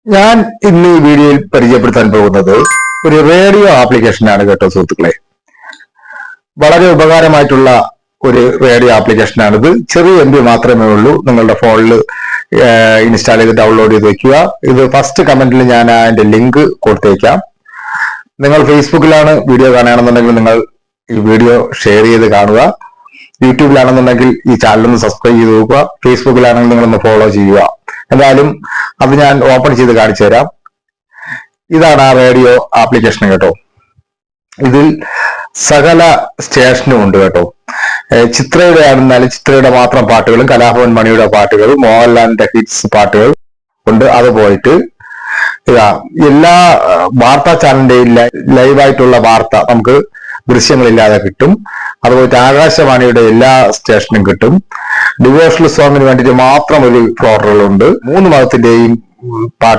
ഞാൻ ഇന്ന് ഈ വീഡിയോയിൽ പരിചയപ്പെടുത്താൻ പോകുന്നത് ഒരു റേഡിയോ ആപ്ലിക്കേഷനാണ് കേട്ടോ സുഹൃത്തുക്കളെ. വളരെ ഉപകാരമായിട്ടുള്ള ഒരു റേഡിയോ ആപ്ലിക്കേഷനാണിത്. ചെറിയ MB മാത്രമേ ഉള്ളൂ. നിങ്ങളുടെ ഫോണിൽ ഇൻസ്റ്റാൾ ചെയ്ത് ഡൗൺലോഡ് ചെയ്ത് വെക്കുക. ഇത് ഫസ്റ്റ് കമന്റിൽ ഞാൻ അതിന്റെ ലിങ്ക് കൊടുത്തേക്കാം. നിങ്ങൾ ഫേസ്ബുക്കിലാണ് വീഡിയോ കാണുകയാണെന്നുണ്ടെങ്കിൽ നിങ്ങൾ ഈ വീഡിയോ ഷെയർ ചെയ്ത് കാണുക. യൂട്യൂബിലാണെന്നുണ്ടെങ്കിൽ ഈ ചാനൽ ഒന്ന് സബ്സ്ക്രൈബ് ചെയ്ത് നോക്കുക. ഫേസ്ബുക്കിലാണെങ്കിൽ നിങ്ങളൊന്ന് ഫോളോ ചെയ്യുക. എന്തായാലും അത് ഞാൻ ഓപ്പൺ ചെയ്ത് കാണിച്ചു തരാം. ഇതാണ് ആ റേഡിയോ ആപ്ലിക്കേഷൻ കേട്ടോ. ഇതിൽ സകല സ്റ്റേഷനും ഉണ്ട് കേട്ടോ. ചിത്രയുടെ ആണെന്നാലും ചിത്രയുടെ മാത്രം പാട്ടുകളും കലാഭവൻ മണിയുടെ പാട്ടുകളും മോഹൻലാലിന്റെ ഹിറ്റ്സ് പാട്ടുകൾ ഉണ്ട്. അത് പോയിട്ട് എല്ലാ വാർത്താ ചാനലിന്റെയും ലൈവായിട്ടുള്ള വാർത്ത നമുക്ക് ദൃശ്യങ്ങളില്ലാതെ കിട്ടും. അതുപോലെ ആകാശവാണിയുടെ എല്ലാ സ്റ്റേഷനും കിട്ടും. ഡിവോഷണൽ സോങ്ങിന് വേണ്ടിയിട്ട് മാത്രം ഒരു ഫ്ലോറുകളുണ്ട്. 3 മതത്തിന്റെയും പാട്ട്